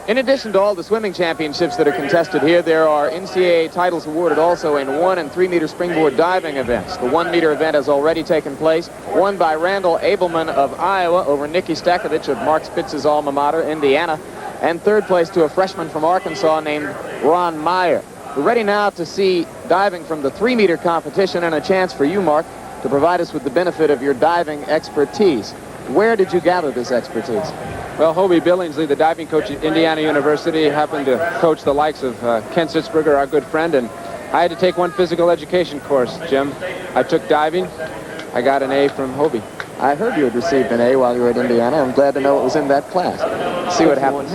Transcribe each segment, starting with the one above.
In addition to all the swimming championships that are contested here, there are NCAA titles awarded also in 1 and 3 meter springboard diving events. The 1 meter event has already taken place, won by Randall Abelman of Iowa over Nicky Stakovich of Mark Spitz's alma mater, Indiana, and third place to a freshman from Arkansas named Ron Meyer. We're ready now to see diving from the 3 meter competition, and a chance for you, Mark, to provide us with the benefit of your diving expertise. Where did you gather this expertise? Well, Hobie Billingsley, the diving coach at Indiana University, happened to coach the likes of Ken Sitzberger, our good friend, and I had to take one physical education course, Jim. I took diving. I got an A from Hobie. I heard you had received an A while you were at Indiana. I'm glad to know it was in that class. Let's see what happens.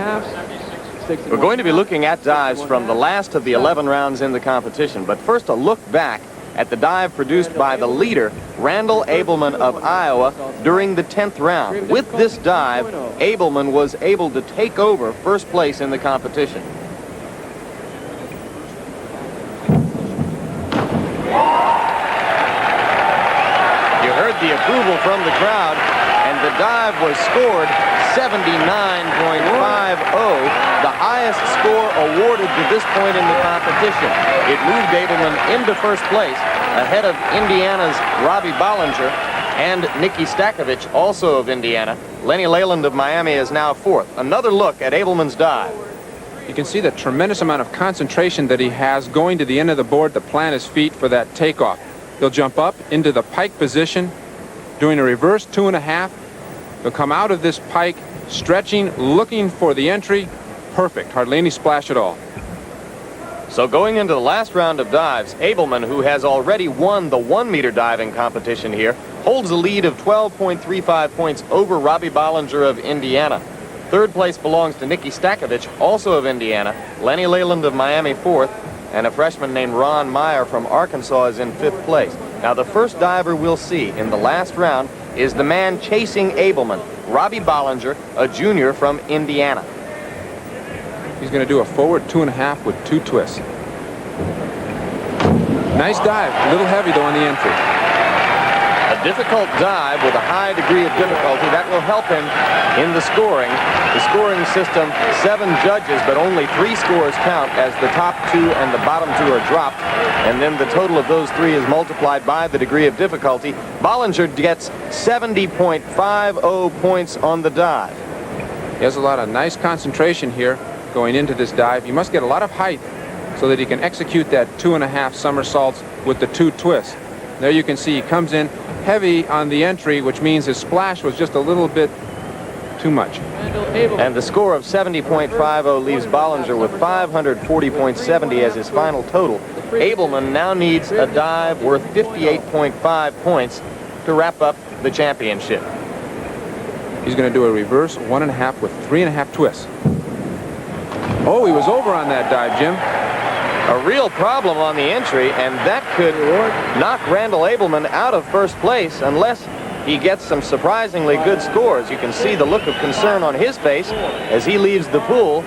We're going to be looking at dives from the last of the 11 rounds in the competition, but first a look back at the dive produced by the leader, Randall Abelman of Iowa, during the 10th round. With this dive, Abelman was able to take over first place in the competition. You heard the approval from the crowd, and the dive was scored 79.50, the highest score awarded to this point in the competition. It moved Abelman into first place, ahead of Indiana's Robbie Bollinger and Nicky Stakovich, also of Indiana. Lenny Leyland of Miami is now fourth. Another look at Abelman's dive. You can see the tremendous amount of concentration that he has going to the end of the board to plant his feet for that takeoff. He'll jump up into the pike position, doing a reverse 2.5. He'll come out of this pike, stretching, looking for the entry. Perfect. Hardly any splash at all. So going into the last round of dives, Abelman, who has already won the 1 meter diving competition here, holds a lead of 12.35 points over Robbie Bollinger of Indiana. Third place belongs to Nicky Stakovich, also of Indiana. Lenny Leyland of Miami, fourth, and a freshman named Ron Meyer from Arkansas is in fifth place. Now the first diver we'll see in the last round is the man chasing Abelman, Robbie Bollinger, a junior from Indiana. He's going to do a forward 2.5 with 2 twists. Nice dive, a little heavy though on the entry. A difficult dive with a high degree of difficulty. That will help him in the scoring. The scoring system, 7 judges, but only 3 scores count as the top 2 and the bottom 2 are dropped. And then the total of those 3 is multiplied by the degree of difficulty. Bollinger gets 70.50 points on the dive. He has a lot of nice concentration here going into this dive. He must get a lot of height so that he can execute that 2.5 somersaults with the 2 twists. There you can see he comes in heavy on the entry, which means his splash was just a little bit too much. And the score of 70.50 leaves Bollinger with 540.70 as his final total. Abelman now needs a dive worth 58.5 points to wrap up the championship. He's going to do a reverse 1.5 with 3.5 twists. Oh, he was over on that dive, Jim. A real problem on the entry, and that could knock Randall Abelman out of first place unless he gets some surprisingly good scores. You can see the look of concern on his face as he leaves the pool.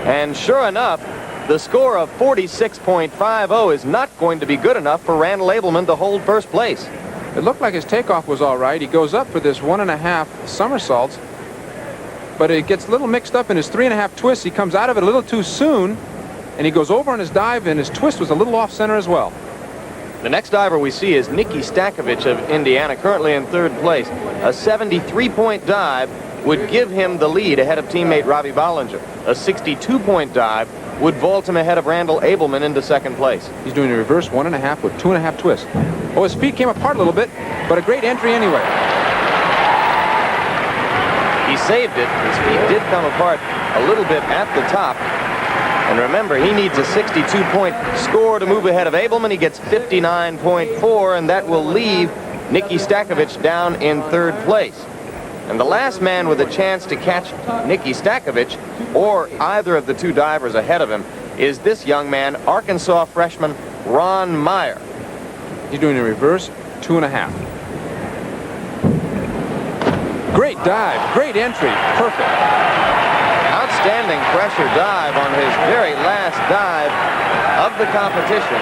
And sure enough, the score of 46.50 is not going to be good enough for Randall Abelman to hold first place. It looked like his takeoff was all right. He goes up for this 1.5 somersaults, but it gets a little mixed up in his 3.5 twists. He comes out of it a little too soon, and he goes over on his dive, and his twist was a little off center as well. The next diver we see is Nicky Stakovich of Indiana, currently in third place. A 73-point dive would give him the lead ahead of teammate Robbie Bollinger. A 62-point dive would vault him ahead of Randall Abelman into second place. He's doing a reverse 1.5 with 2.5 twists. Oh, his feet came apart a little bit, but a great entry anyway. He saved it. His feet did come apart a little bit at the top. And remember, he needs a 62-point score to move ahead of Abelman. He gets 59.4, and that will leave Nicky Stakovich down in third place. And the last man with a chance to catch Nicky Stakovich, or either of the 2 divers ahead of him, is this young man, Arkansas freshman Ron Meyer. He's doing a reverse 2.5. Great dive, great entry, perfect. Outstanding pressure dive on his very last dive of the competition.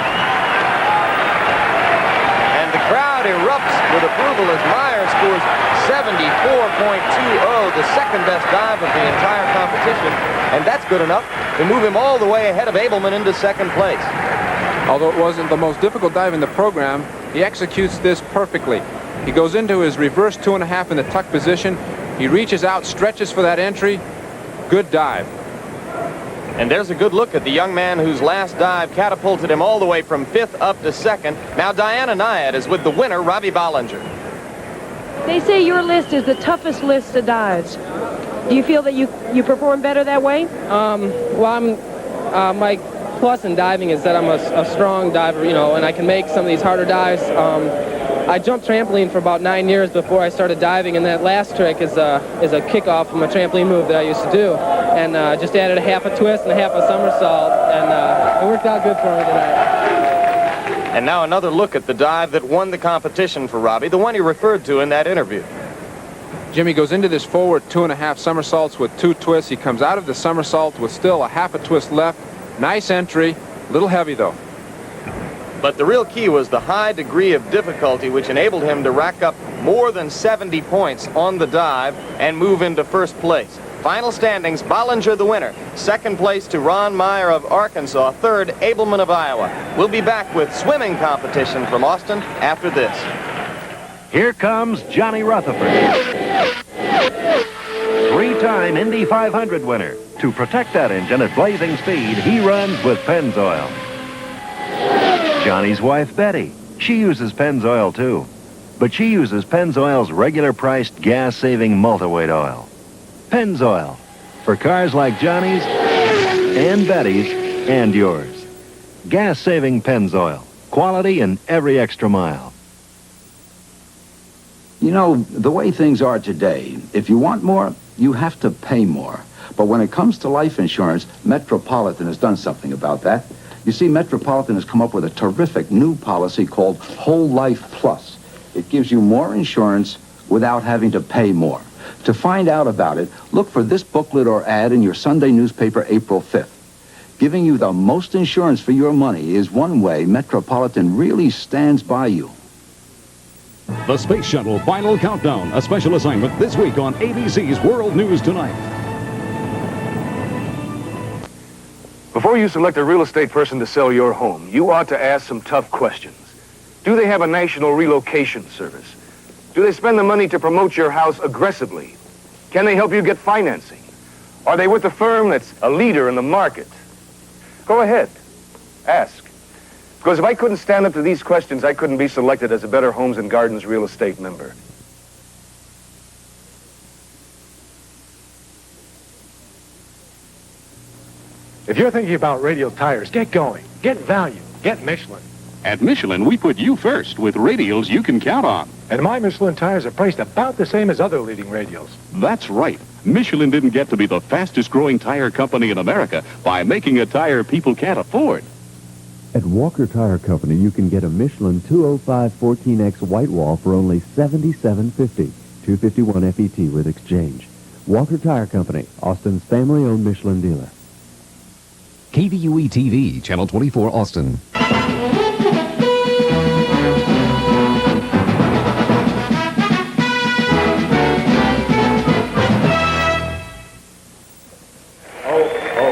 And the crowd erupts with approval as Meyer scores 74.20, the second best dive of the entire competition, and that's good enough to move him all the way ahead of Abelman into second place. Although it wasn't the most difficult dive in the program, he executes this perfectly. He goes into his reverse 2.5 in the tuck position. He reaches out, stretches for that entry. Good dive. And there's a good look at the young man whose last dive catapulted him all the way from 5th up to 2nd. Now Diana Nyad is with the winner, Robbie Bollinger. They say your list is the toughest list of dives. Do you feel that you perform better that way? My plus in diving is that I'm a strong diver, and I can make some of these harder dives. I jumped trampoline for about 9 years before I started diving, and that last trick is a kickoff from a trampoline move that I used to do, and just added a half a twist and a half a somersault, and it worked out good for me tonight. And now another look at the dive that won the competition for Robbie, the one he referred to in that interview. Jimmy goes into this forward 2.5 somersaults with 2 twists. He comes out of the somersault with still a half a twist left. Nice entry, a little heavy though. But the real key was the high degree of difficulty which enabled him to rack up more than 70 points on the dive and move into first place. Final standings, Bollinger the winner. Second place to Ron Meyer of Arkansas. Third, Abelman of Iowa. We'll be back with swimming competition from Austin after this. Here comes Johnny Rutherford. 3-time Indy 500 winner. To protect that engine at blazing speed, he runs with Pennzoil. Johnny's wife, Betty, she uses Pennzoil too. But she uses Pennzoil's regular-priced gas-saving multi-weight oil. Pennzoil, for cars like Johnny's and Betty's and yours. Gas-saving Pennzoil, quality in every extra mile. You know, the way things are today, if you want more, you have to pay more. But when it comes to life insurance, Metropolitan has done something about that. You see, Metropolitan has come up with a terrific new policy called Whole Life Plus. It gives you more insurance without having to pay more. To find out about it, look for this booklet or ad in your Sunday newspaper April 5th. Giving you the most insurance for your money is one way Metropolitan really stands by you. The Space Shuttle Final Countdown, a special assignment this week on ABC's World News Tonight. Before you select a real estate person to sell your home, you ought to ask some tough questions. Do they have a national relocation service? Do they spend the money to promote your house aggressively? Can they help you get financing? Are they with a firm that's a leader in the market? Go ahead. Ask. Because if I couldn't stand up to these questions, I couldn't be selected as a Better Homes and Gardens real estate member. If you're thinking about radial tires, get going. Get value. Get Michelin. At Michelin, we put you first with radials you can count on. And my Michelin tires are priced about the same as other leading radials. That's right. Michelin didn't get to be the fastest growing tire company in America by making a tire people can't afford. At Walker Tire Company, you can get a Michelin 205 14X white wall for only $77.50, $251 FET with exchange. Walker Tire Company, Austin's family-owned Michelin dealer. KVUE TV, Channel 24, Austin.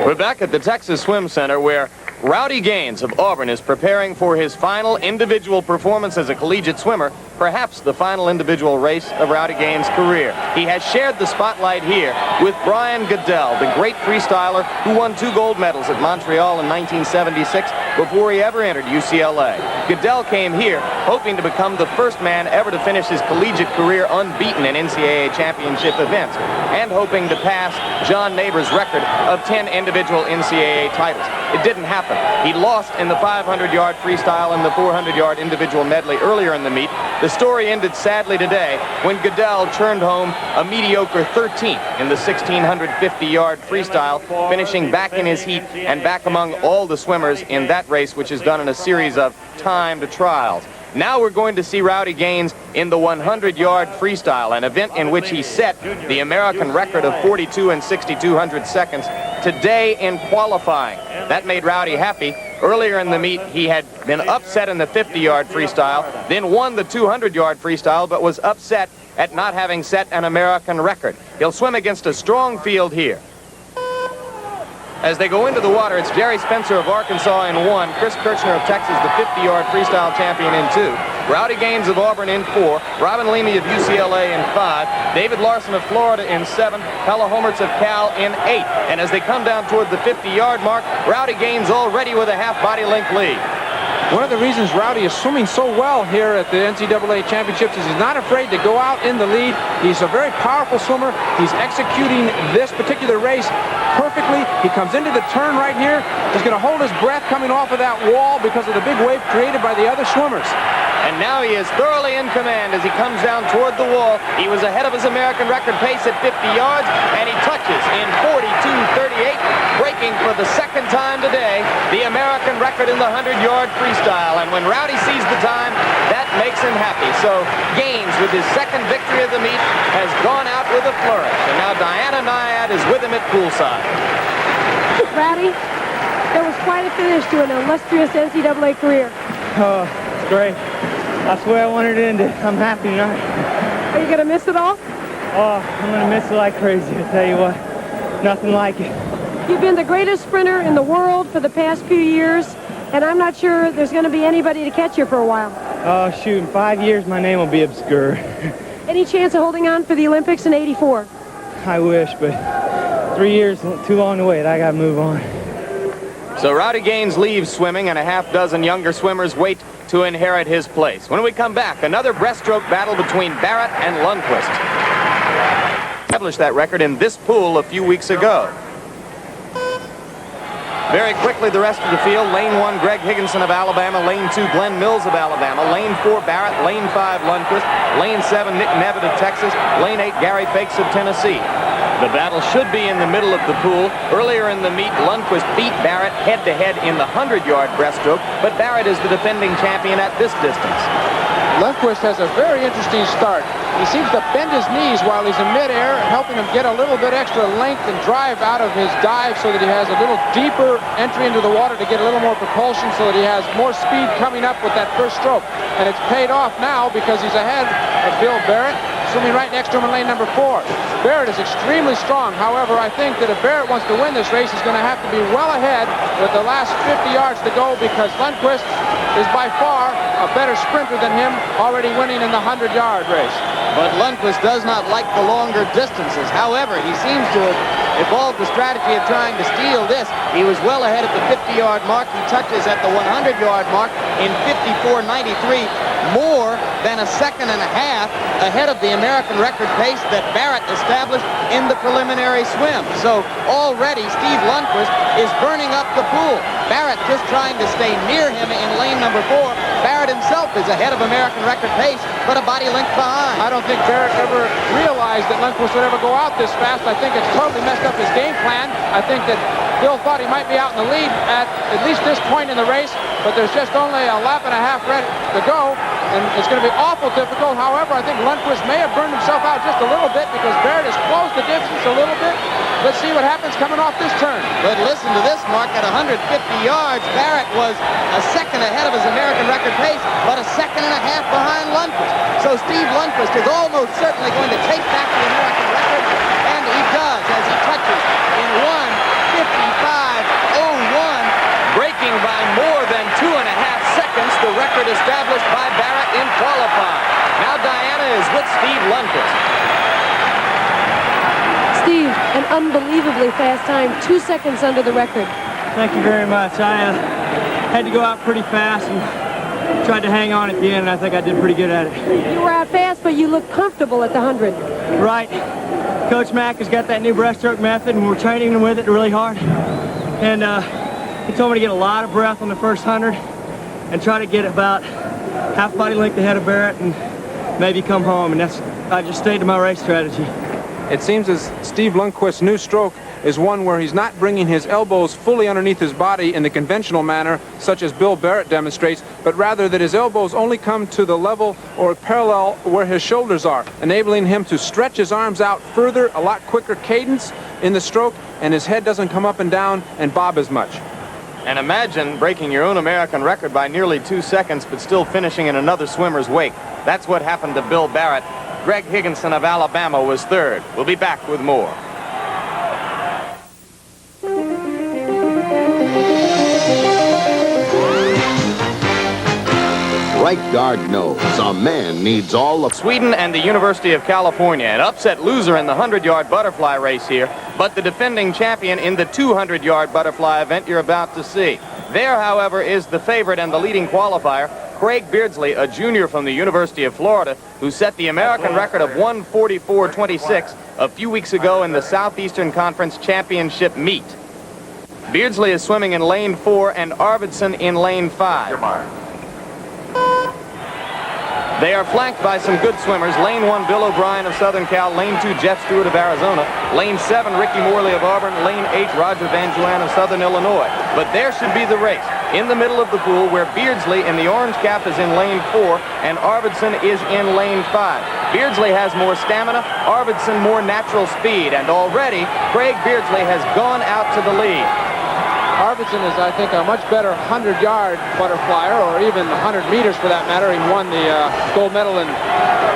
We're back at the Texas Swim Center where Rowdy Gaines of Auburn is preparing for his final individual performance as a collegiate swimmer, perhaps the final individual race of Rowdy Gaines' career. He has shared the spotlight here with Brian Goodell, the great freestyler who won 2 gold medals at Montreal in 1976 before he ever entered UCLA. Goodell came here hoping to become the first man ever to finish his collegiate career unbeaten in NCAA championship events and hoping to pass John Neighbors' record of 10 individual NCAA titles. It didn't happen. He lost in the 500-yard freestyle and the 400-yard individual medley earlier in the meet. The story ended sadly today when Goodell turned home a mediocre 13th in the 1,650-yard freestyle, finishing back in his heat and back among all the swimmers in that race, which is done in a series of timed trials. Now we're going to see Rowdy Gaines in the 100-yard freestyle, an event in which he set the American record of 42 and 62 seconds today in qualifying. That made Rowdy happy, Earlier in the meet, he had been upset in the 50-yard freestyle, then won the 200-yard freestyle, but was upset at not having set an American record. He'll swim against a strong field here. As they go into the water, it's Jerry Spencer of Arkansas in 1, Chris Kirchner of Texas, the 50-yard freestyle champion, in 2, Rowdy Gaines of Auburn in 4, Robin Leamy of UCLA in 5, David Larson of Florida in 7, Pella Homertz of Cal in 8. And as they come down toward the 50-yard mark, Rowdy Gaines already with a half-body length lead. One of the reasons Rowdy is swimming so well here at the NCAA championships is he's not afraid to go out in the lead. He's a very powerful swimmer. He's executing this particular race perfectly. He comes into the turn right here. He's going to hold his breath coming off of that wall because of the big wave created by the other swimmers. And now he is thoroughly in command as he comes down toward the wall. He was ahead of his American record pace at 50 yards, and he touches in 42:38, breaking for the second time today the American record in the 100-yard freestyle. And when Rowdy sees the time, that makes him happy. So Gaines, with his second victory of the meet, has gone out with a flourish. And now Diana Nyad is with him at poolside. Rowdy, that was quite a finish to an illustrious NCAA career. Oh, it's great. That's the way I wanted it ended. I'm happy tonight. Are you going to miss it all? Oh, I'm going to miss it like crazy. I tell you what, nothing like it. You've been the greatest sprinter in the world for the past few years, and I'm not sure there's going to be anybody to catch you for a while. Oh, shoot, in 5 years, my name will be obscure. Any chance of holding on for the Olympics in '84? I wish, but 3 years, too long to wait. I got to move on. So Rowdy Gaines leaves swimming, and a half dozen younger swimmers wait to inherit his place. When we come back, another breaststroke battle between Barrett and Lundquist. Established that record in this pool a few weeks ago. Very quickly, the rest of the field. Lane 1, Greg Higginson of Alabama. Lane 2, Glenn Mills of Alabama. Lane 4, Barrett. Lane 5, Lundquist. Lane 7, Nick Nevitt of Texas. Lane 8, Gary Fakes of Tennessee. The battle should be in the middle of the pool. Earlier in the meet, Lundquist beat Barrett head-to-head in the 100-yard breaststroke, but Barrett is the defending champion at this distance. Lundquist has a very interesting start. He seems to bend his knees while he's in midair, helping him get a little bit extra length and drive out of his dive so that he has a little deeper entry into the water to get a little more propulsion so that he has more speed coming up with that first stroke. And it's paid off now because he's ahead of Bill Barrett, swimming right next to him in lane number 4. Barrett is extremely strong. However, I think that if Barrett wants to win this race, he's going to have to be well ahead with the last 50 yards to go because Lundquist is by far a better sprinter than him, already winning in the 100-yard race. But Lundquist does not like the longer distances. However, he seems to have evolved the strategy of trying to steal this. He was well ahead at the 50-yard mark. He touches at the 100-yard mark in 54:93, more than a second and a half ahead of the American record pace that Barrett established in the preliminary swim. So already Steve Lundquist is burning up the pool. Barrett just trying to stay near him in lane number 4. Barrett himself is ahead of American record pace, but a body length behind. I don't think Barrett ever realized that Lundquist would ever go out this fast. I think it's totally messed up his game plan. I think that Bill thought he might be out in the lead at least this point in the race, but there's just only a lap and a half ready to go, and it's going to be awful difficult. However, I think Lundquist may have burned himself out just a little bit because Barrett has closed the distance a little bit. Let's see what happens coming off this turn. But listen to this, Mark. At 150 yards, Barrett was a second ahead of his American record pace, but a second and a half behind Lundquist. So Steve Lundquist is almost certainly going to take back the American record, and he does as he touches in 1:55:01. Breaking by more than 2.5 seconds, the record established by Barrett in qualifying. Now Diana is with Steve Lundquist. Steve, an unbelievably fast time, 2 seconds under the record. Thank you very much. I had to go out pretty fast and tried to hang on at the end, and I think I did pretty good at it. You were out fast, but you look comfortable at the 100. Right. Coach Mack has got that new breaststroke method, and we're training with it really hard. And he told me to get a lot of breath on the first 100 and try to get about half body length ahead of Barrett and maybe come home. And I just stayed to my race strategy. It seems as Steve Lundquist's new stroke is one where he's not bringing his elbows fully underneath his body in the conventional manner, such as Bill Barrett demonstrates, but rather that his elbows only come to the level or parallel where his shoulders are, enabling him to stretch his arms out further, a lot quicker cadence in the stroke, and his head doesn't come up and down and bob as much. And imagine breaking your own American record by nearly 2 seconds, but still finishing in another swimmer's wake. That's what happened to Bill Barrett. Greg Higginson of Alabama was third. We'll be back with more. Right guard knows a man needs all of Sweden and the University of California, an upset loser in the 100-yard butterfly race here, but the defending champion in the 200-yard butterfly event you're about to see. There, however, is the favorite and the leading qualifier, Craig Beardsley, a junior from the University of Florida, who set the American record of 1:44.26 a few weeks ago in the Southeastern Conference Championship meet. Beardsley is swimming in lane 4 and Arvidsson in lane 5. They are flanked by some good swimmers. Lane 1, Bill O'Brien of Southern Cal. Lane 2, Jeff Stewart of Arizona. Lane 7, Ricky Morley of Auburn. Lane 8, Roger Van Juan of Southern Illinois. But there should be the race in the middle of the pool where Beardsley in the orange cap is in lane 4 and Arvidsson is in lane 5. Beardsley has more stamina, Arvidsson more natural speed, and already Craig Beardsley has gone out to the lead. Arvidsson is, I think, a much better 100-yard butterflyer, or even 100 meters for that matter. He won the gold medal in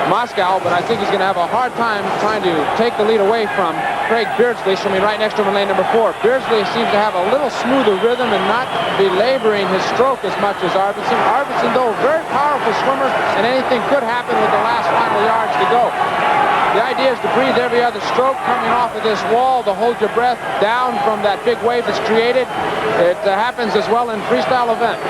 Moscow, but I think he's going to have a hard time trying to take the lead away from Craig Beardsley, swimming right next to him in lane number 4. Beardsley seems to have a little smoother rhythm and not belaboring his stroke as much as Arvidsson. Arvidsson, though, very powerful swimmer, and anything could happen with the last final yards to go. The idea is to breathe every other stroke coming off of this wall, to hold your breath down from that big wave that's created. It happens as well in freestyle event.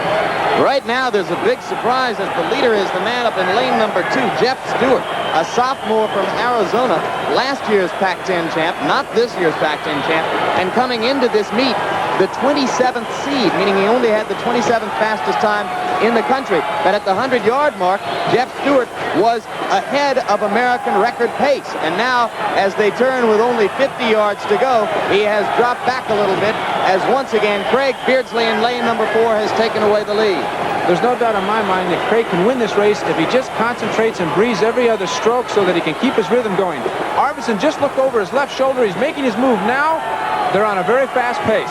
Right now, there's a big surprise as the leader is the man up in lane number 2, Jeff Stewart, a sophomore from Arizona, last year's Pac-10 champ, not this year's Pac-10 champ, and coming into this meet, the 27th seed, meaning he only had the 27th fastest time in the country. But at the 100-yard mark, Jeff Stewart was ahead of American record pace. And now, as they turn with only 50 yards to go, he has dropped back a little bit, as once again, Craig Beardsley in lane number 4 has taken away the lead. There's no doubt in my mind that Craig can win this race if he just concentrates and breathes every other stroke so that he can keep his rhythm going. Arvidsson just looked over his left shoulder. He's making his move now. They're on a very fast pace.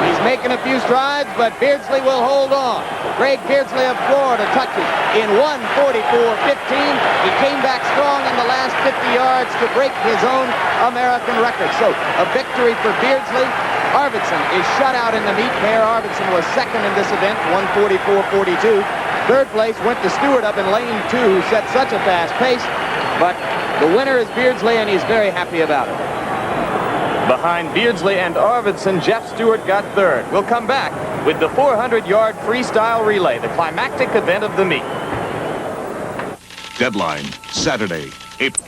He's making a few strides, but Beardsley will hold on. Craig Beardsley of Florida touches in 1:44.15. He came back strong in the last 50 yards to break his own American record. So a victory for Beardsley. Arvidsson is shut out in the meet. Mayor Arvidsson was second in this event, 1:44.42. Third place went to Stewart up in lane 2, who set such a fast pace. But the winner is Beardsley, and he's very happy about it. Behind Beardsley and Arvidsson, Jeff Stewart got third. We'll come back with the 400-yard freestyle relay, the climactic event of the meet. Deadline, Saturday, April.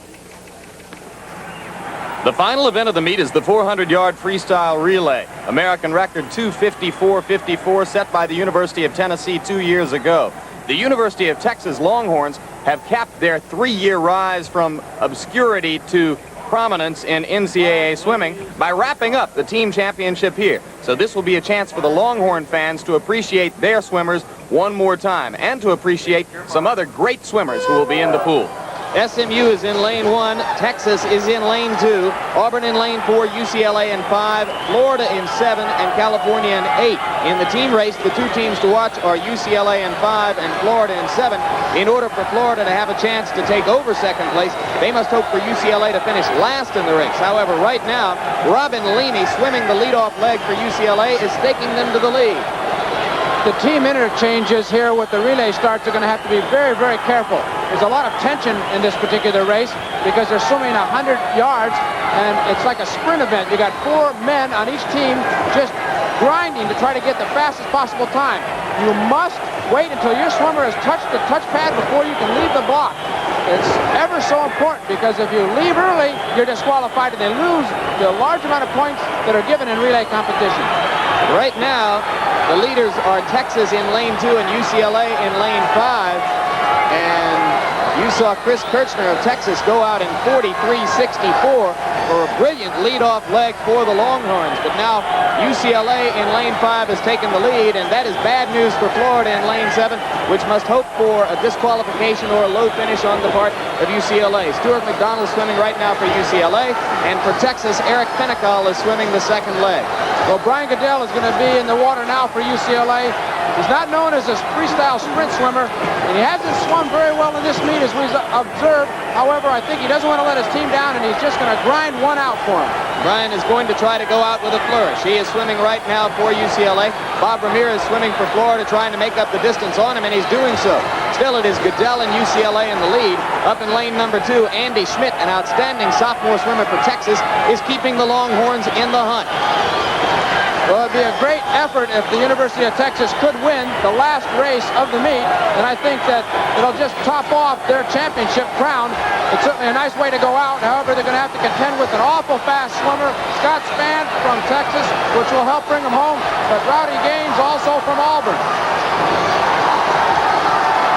The final event of the meet is the 400-yard freestyle relay. American record 2:54.54 set by the University of Tennessee 2 years ago. The University of Texas Longhorns have capped their 3-year rise from obscurity to prominence in NCAA swimming by wrapping up the team championship here. So this will be a chance for the Longhorn fans to appreciate their swimmers one more time and to appreciate some other great swimmers who will be in the pool. SMU is in lane 1, Texas is in lane 2, Auburn in lane 4, UCLA in 5, Florida in 7, and California in 8. In the team race, the two teams to watch are UCLA in 5 and Florida in 7. In order for Florida to have a chance to take over second place, they must hope for UCLA to finish last in the race. However, right now, Robin Leaney, swimming the leadoff leg for UCLA, is staking them to the lead. The team interchanges here with the relay starts are going to have to be very, very careful. There's a lot of tension in this particular race because they're swimming 100 yards, and it's like a sprint event. You got 4 men on each team just grinding to try to get the fastest possible time. You must wait until your swimmer has touched the touch pad before you can leave the block. It's ever so important because if you leave early, you're disqualified and they lose the large amount of points that are given in relay competition. Right now, the leaders are Texas in lane 2 and UCLA in lane 5. And you saw Chris Kirchner of Texas go out in 43.64 for a brilliant leadoff leg for the Longhorns. But now UCLA in lane 5 has taken the lead, and that is bad news for Florida in lane 7, which must hope for a disqualification or a low finish on the part of UCLA. Stuart McDonald swimming right now for UCLA, and for Texas, Eric Pinnacle is swimming the second leg. Well, Brian Goodell is going to be in the water now for UCLA. He's not known as a freestyle sprint swimmer, and he hasn't swum very well in this meet as we've observed. However, I think he doesn't want to let his team down, and he's just going to grind one out for him. Brian is going to try to go out with a flourish. He is swimming right now for UCLA. Bob Ramirez swimming for Florida, trying to make up the distance on him, and he's doing so. Still, it is Goodell and UCLA in the lead. Up in lane number 2, Andy Schmidt, an outstanding sophomore swimmer for Texas, is keeping the Longhorns in the hunt. Well, it'd be a great effort if the University of Texas could win the last race of the meet, and I think that it'll just top off their championship crown. It's certainly a nice way to go out. However, they're going to have to contend with an awful fast swimmer, Scott Spann from Texas, which will help bring him home, but Rowdy Gaines also from Auburn.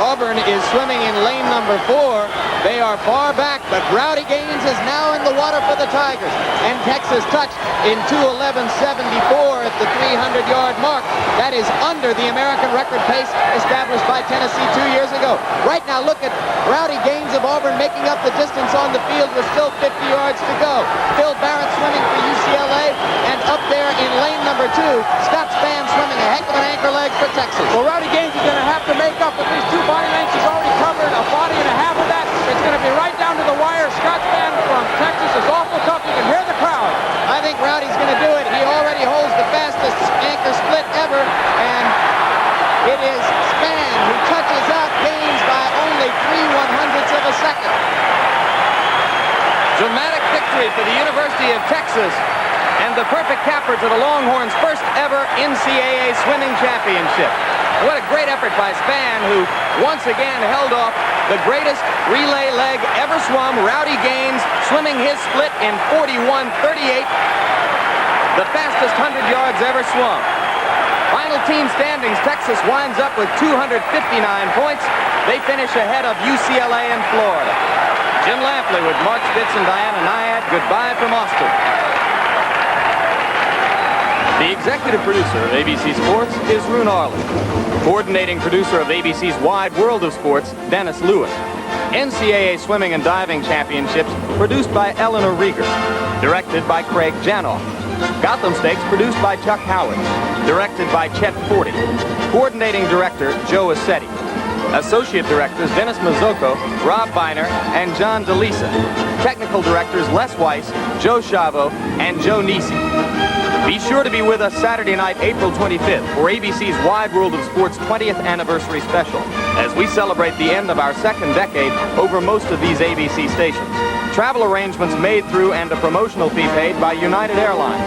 Auburn is swimming in lane number 4. They are far back, but Rowdy Gaines is now in the water for the Tigers. And Texas touched in 2:11.74 at the 300-yard mark. That is under the American record pace established by Tennessee 2 years ago. Right now, look at Rowdy Gaines of Auburn making up the distance on the field with still 50 yards to go. Phil Barrett swimming for UCLA, and up there in lane number 2, Scott Spann swimming a heck of an anchor leg for Texas. Well, Rowdy Gaines is going to have to make up at least 2 body lengths. He's already covered a body and a half of that. It's going to be right down to the wire. Scott Spann from Texas is awful tough. You can hear the crowd. I think Rowdy's going to do it. He already holds the fastest anchor split ever, and it is Spann who touches out Gaines by only 3/100ths of a second. Dramatic victory for the University of Texas, and the perfect capper to the Longhorns' first ever NCAA swimming championship. What a great effort by Spann, who once again held off the greatest relay leg ever swum, Rowdy Gaines, swimming his split in 41:38, the fastest 100 yards ever swum. Final team standings, Texas winds up with 259 points. They finish ahead of UCLA and Florida. Jim Lampley with Mark Spitz and Diana Nyad. Goodbye from Austin. The executive producer of ABC Sports is Roone Arlen. Coordinating producer of ABC's Wide World of Sports, Dennis Lewis. NCAA Swimming and Diving Championships produced by Eleanor Rieger. Directed by Craig Janoff. Gotham Stakes produced by Chuck Howard. Directed by Chet Forty. Coordinating director, Joe Assetti. Associate directors, Dennis Mazzocco, Rob Biner, and John DeLisa. Technical directors, Les Weiss, Joe Chavo, and Joe Nisi. Be sure to be with us Saturday night, April 25th, for ABC's Wide World of Sports 20th Anniversary Special, as we celebrate the end of our second decade over most of these ABC stations. Travel arrangements made through and a promotional fee paid by United Airlines.